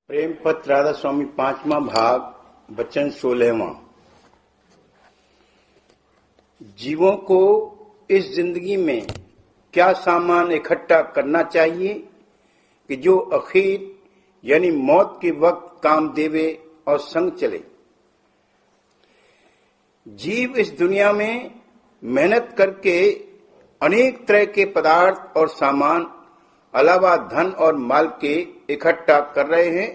प्रेम पत्र राधा स्वामी 5वां भाग वचन 16वां। जीवों को इस जिंदगी में क्या सामान इकट्ठा करना चाहिए कि जो आखिर यानी मौत के वक्त काम देवे और संग चले। जीव इस दुनिया में मेहनत करके अनेक तरह के पदार्थ और सामान अलावा धन और माल के इकट्ठा कर रहे हैं,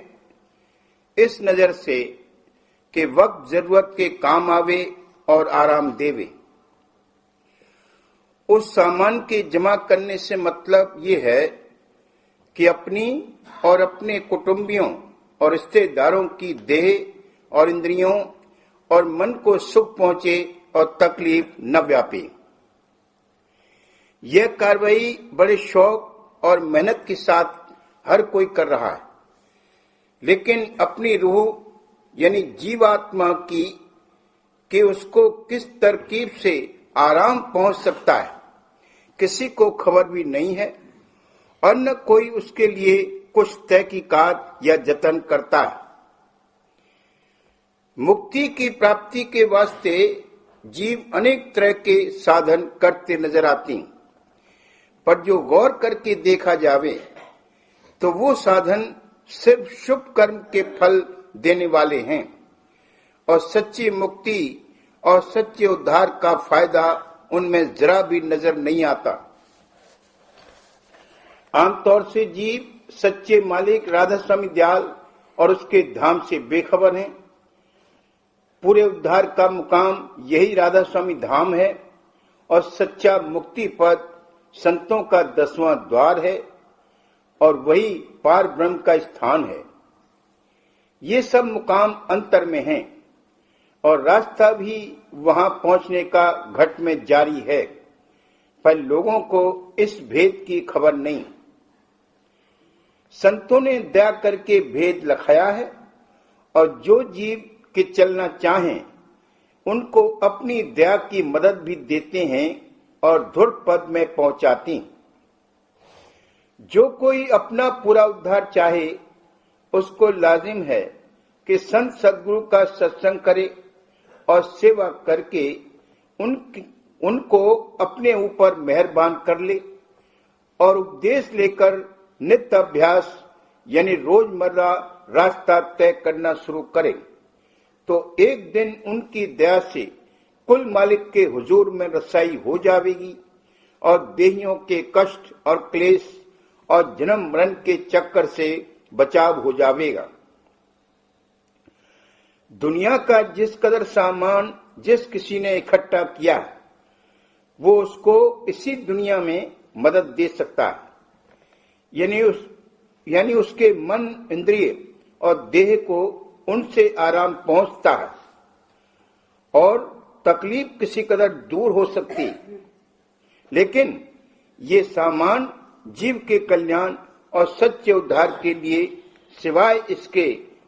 इस नजर से कि वक्त जरूरत के काम आवे और आराम देवे। उस सामान के जमा करने से मतलब ये है कि अपनी और अपने कुटुंबियों और रिश्तेदारों की देह और इंद्रियों और मन को सुख पहुंचे और तकलीफ न व्यापे। यह कार्रवाई बड़े शौक और मेहनत के साथ हर कोई कर रहा है, लेकिन अपनी रूह यानी जीवात्मा की कि उसको किस तरकीब से आराम पहुंच सकता है किसी को खबर भी नहीं है, और न कोई उसके लिए कुछ तहकीकात या जतन करता है। मुक्ति की प्राप्ति के वास्ते जीव अनेक तरह के साधन करते नजर आती, पर जो गौर करके देखा जावे तो वो साधन सिर्फ शुभ कर्म के फल देने वाले हैं और सच्ची मुक्ति और सच्चे उद्धार का फायदा उनमें जरा भी नजर नहीं आता। आमतौर से जीव सच्चे मालिक राधा स्वामी दयाल और उसके धाम से बेखबर हैं। पूरे उद्धार का मुकाम यही राधा स्वामी धाम है और सच्चा मुक्ति पद संतों का 10वां द्वार है और वही पार ब्रह्म का स्थान है। ये सब मुकाम अंतर में हैं और रास्ता भी वहां पहुंचने का घट में जारी है, पर लोगों को इस भेद की खबर नहीं। संतों ने दया करके भेद लखाया है और जो जीव के चलना चाहें उनको अपनी दया की मदद भी देते हैं और धुर पद में पहुंचाती। जो कोई अपना पूरा उद्धार चाहे उसको लाजिम है कि संत सदगुरु का सत्संग करे और सेवा करके उनको अपने ऊपर मेहरबान कर ले और उपदेश लेकर नित्य अभ्यास यानी रोजमर्रा रास्ता तय करना शुरू करे, तो एक दिन उनकी दया से कुल मालिक के हुजूर में रसाई हो जाएगी और देहियों के कष्ट और क्लेश और जन्म मरण के चक्कर से बचाव हो जाएगा। दुनिया का जिस कदर सामान जिस किसी ने इकट्ठा किया है वो उसको इसी दुनिया में मदद दे सकता है, यानी उसके मन इंद्रिय और देह को उनसे आराम पहुंचता है और तकलीफ किसी कदर दूर हो सकती, लेकिन ये सामान जीव के कल्याण और सच्चे उद्धार के लिए सिवाय इसके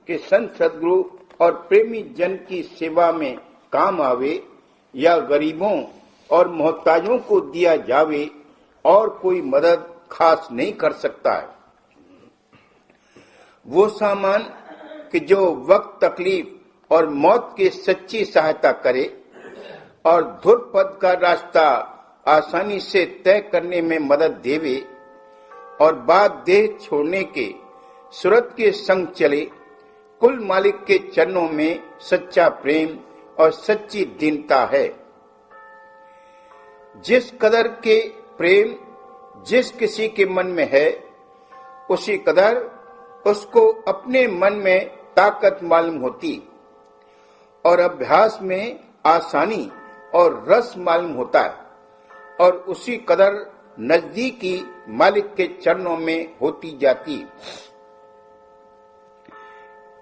कि संत सदगुरु और प्रेमी जन की सेवा में काम आवे या गरीबों और मोहताजों को दिया जावे और कोई मदद खास नहीं कर सकता है। वो सामान कि जो वक्त तकलीफ और मौत की सच्ची सहायता करे और धुर पद का रास्ता आसानी से तय करने में मदद देवे और बाद देह छोड़ने के सूरत के संग चले, कुल मालिक के चरणों में सच्चा प्रेम और सच्ची दीनता है। जिस कदर के प्रेम जिस किसी के मन में है उसी कदर उसको अपने मन में ताकत मालूम होती और अभ्यास में आसानी और रस मालूम होता है और उसी कदर नजदीकी मालिक के चरणों में होती जाती।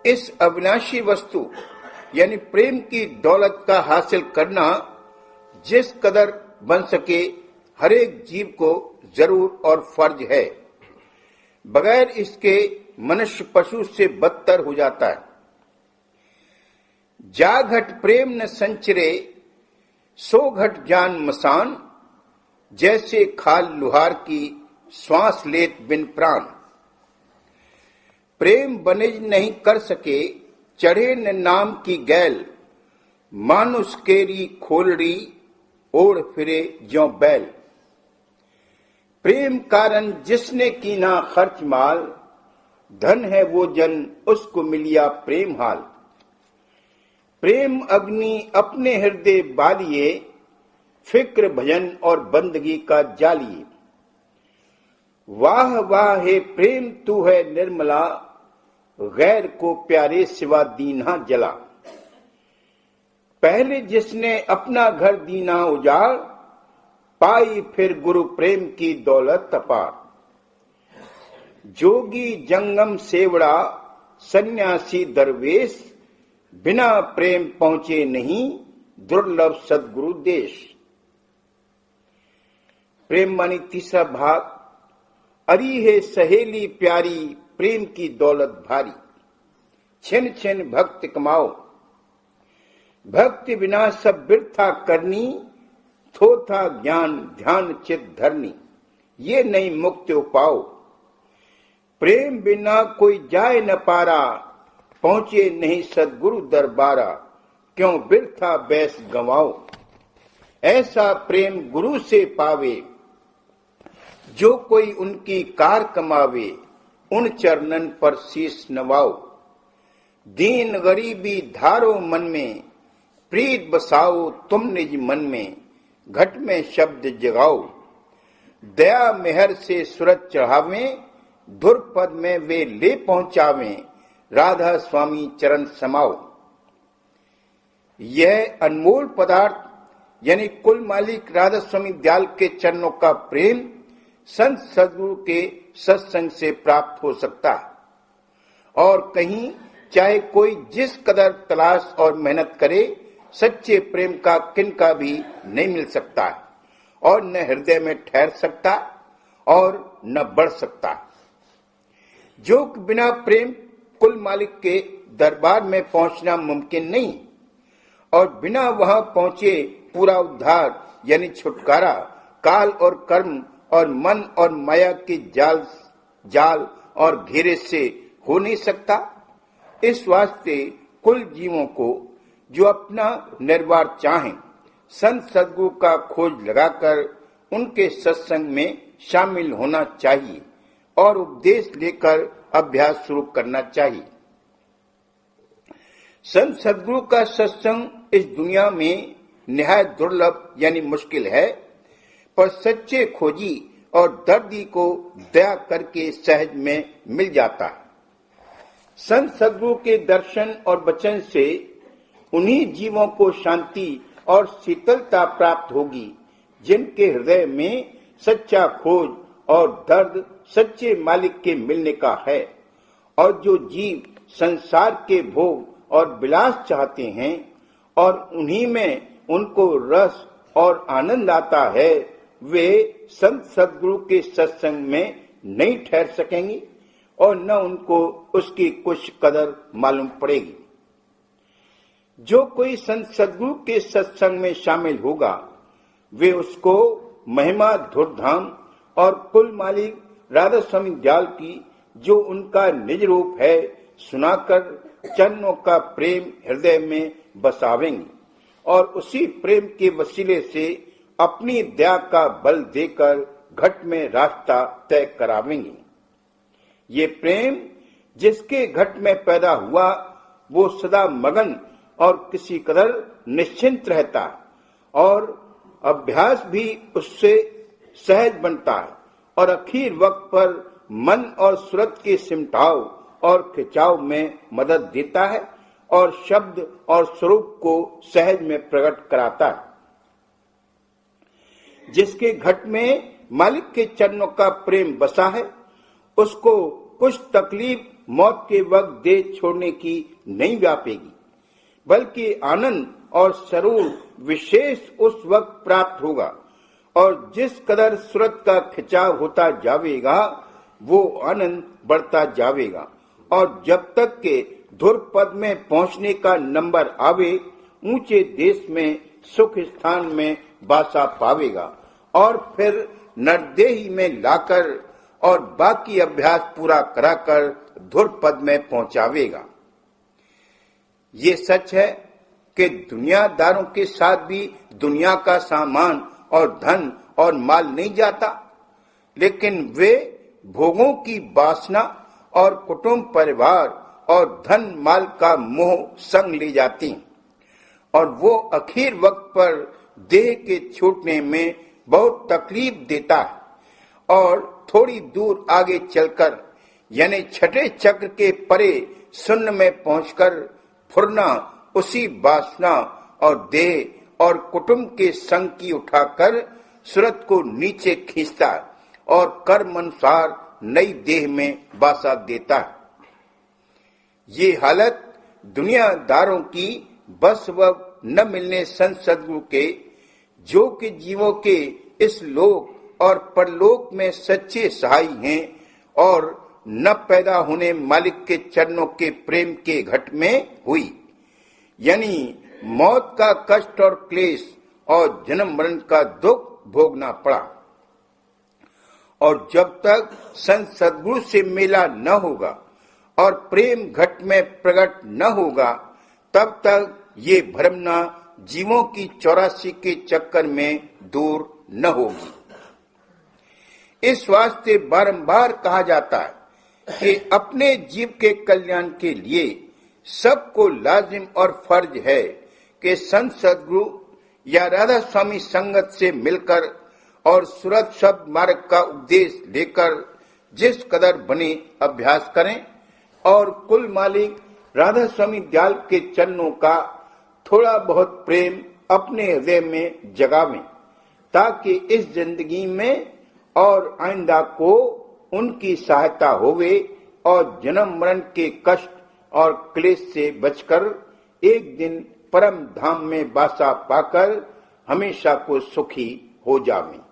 इस अविनाशी वस्तु यानी प्रेम की दौलत का हासिल करना जिस कदर बन सके हर एक जीव को जरूर और फर्ज है, बगैर इसके मनुष्य पशु से बदतर हो जाता है। जा घट प्रेम न संचरे सो घट जान मसान, जैसे खाल लुहार की श्वास लेत बिन प्राण। प्रेम बनिज नहीं कर सके, चढ़े न नाम की गैल, मानुष केरी खोलड़ी, ओढ़ फिरे ज्यों बैल। प्रेम कारण जिसने कीना खर्च माल, धन है वो जन उसको मिलिया प्रेम हाल। प्रेम अग्नि अपने हृदय बालिए, फिक्र भजन और बंदगी का जालिए। वाह वाह हे प्रेम तू है निर्मला, गैर को प्यारे सिवा दीन्हा जला। पहले जिसने अपना घर दीना उजाड़, पाई फिर गुरु प्रेम की दौलत अपार। जोगी जंगम सेवड़ा, सन्यासी दरवेश, बिना प्रेम पहुंचे नहीं दुर्लभ सदगुरु देश। प्रेम मानी तीसरा भाग। अरी है सहेली प्यारी, प्रेम की दौलत भारी, छिन छिन भक्ति कमाओ। भक्ति बिना सब बिरथा करनी, थोथा ज्ञान ध्यान चित धरनी, ये नहीं मुक्ति पाओ। प्रेम बिना कोई जाए न पारा, पहुंचे नहीं सदगुरु दरबारा, क्यों बिरथा बैस गंवाओ। ऐसा प्रेम गुरु से पावे, जो कोई उनकी कार कमावे, उन चरणन पर शीश नवाओ। दीन गरीबी धारो मन में, प्रीत बसाओ तुम निज मन में, घट में शब्द जगाओ। दया मेहर से सूरज चढ़ावे, धुर पद में वे ले पहुंचावे, राधा स्वामी चरण समाओ। यह अनमोल पदार्थ यानी कुल मालिक राधा स्वामी दयाल के चरणों का प्रेम संत सदगुरु के सत्संग से प्राप्त हो सकता है। और कहीं चाहे कोई जिस कदर तलाश और मेहनत करे, सच्चे प्रेम का किनका भी नहीं मिल सकता है, और न हृदय में ठहर सकता और न बढ़ सकता। जो बिना प्रेम कुल मालिक के दरबार में पहुंचना मुमकिन नहीं, और बिना वहां पहुंचे पूरा उद्धार यानी छुटकारा काल और कर्म और मन और माया के जाल और घेरे से हो नहीं सकता। इस वास्ते कुल जीवों को जो अपना निर्वाण चाहें, संत सदगुरु का खोज लगाकर उनके सत्संग में शामिल होना चाहिए और उपदेश लेकर अभ्यास शुरू करना चाहिए। संत सदगुरु का सत्संग इस दुनिया में निहायत दुर्लभ यानी मुश्किल है, पर सच्चे खोजी और दर्दी को दया करके सहज में मिल जाता है। संत सदगुरु के दर्शन और वचन से उन्हीं जीवों को शांति और शीतलता प्राप्त होगी जिनके हृदय में सच्चा खोज और दर्द सच्चे मालिक के मिलने का है, और जो जीव संसार के भोग और विलास चाहते हैं और उन्हीं में उनको रस और आनंद आता है, वे संत सदगुरु के सत्संग में नहीं ठहर सकेंगे और न उनको उसकी कुछ कदर मालूम पड़ेगी। जो कोई संत सदगुरु के सत्संग में शामिल होगा, वे उसको महिमा धूमधाम और कुल मालिक राधा स्वामी दयाल की जो उनका निज रूप है सुनाकर चरणों का प्रेम हृदय में बसावेंगे और उसी प्रेम के वसीले से अपनी दया का बल देकर घट में रास्ता तय करावेंगे। ये प्रेम जिसके घट में पैदा हुआ, वो सदा मगन और किसी कदर निश्चिंत रहता और अभ्यास भी उससे सहज बनता है और आखिर वक्त पर मन और सूरत के सिमटाव और खिंचाव में मदद देता है और शब्द और स्वरूप को सहज में प्रकट कराता है। जिसके घट में मालिक के चरणों का प्रेम बसा है, उसको कुछ तकलीफ मौत के वक्त दे छोड़ने की नहीं व्यापेगी, बल्कि आनंद और सरूर विशेष उस वक्त प्राप्त होगा। और जिस कदर सूरत का खिंचाव होता जावेगा, वो आनंद बढ़ता जावेगा और जब तक के धुर पद में पहुंचने का नंबर आवे, ऊंचे देश में सुख स्थान में बासा पावेगा और फिर नरदेही में लाकर और बाकी अभ्यास पूरा कराकर धुर पद में पहुंचावेगा। ये सच है कि दुनियादारों के साथ भी दुनिया का सामान और धन और माल नहीं जाता, लेकिन वे भोगों की वासना और कुटुंब परिवार और धन माल का मोह संग ले जाती और वो आखिर वक्त पर देह के छूटने में बहुत तकलीफ देता है और थोड़ी दूर आगे चलकर यानी छठे चक्र के परे शून्य में पहुंचकर फुरना उसी वासना और देह और कुटुंब के संग की उठाकर सूरत को नीचे खींचता और कर्म अनुसार नई देह में वासा देता है। ये हालत दुनियादारों की बस व न मिलने संत सद्गुरु के, जो कि जीवों के इस लोक और परलोक में सच्चे सहाय हैं और न पैदा होने मालिक के चरणों के प्रेम के घट में हुई, यानी मौत का कष्ट और क्लेश और जन्म मरण का दुख भोगना पड़ा। और जब तक संत सद्गुरु से मेला न होगा और प्रेम घट में प्रकट न होगा, तब तक ये भ्रमना जीवों की 84 के चक्कर में दूर न होगी। इस वास्ते बारंबार कहा जाता है कि अपने जीव के कल्याण के लिए सबको लाजिम और फर्ज है कि संत सद्गुरु या राधा स्वामी संगत से मिलकर और सूरत शब्द मार्ग का उपदेश लेकर जिस कदर बने अभ्यास करें और कुल मालिक राधा स्वामी दयाल के चरणों का थोड़ा बहुत प्रेम अपने हृदय में जगावें, ताकि इस जिंदगी में और आइंदा को उनकी सहायता होवे और जन्म मरण के कष्ट और क्लेश से बचकर एक दिन परम धाम में वासा पाकर हमेशा को सुखी हो जावें।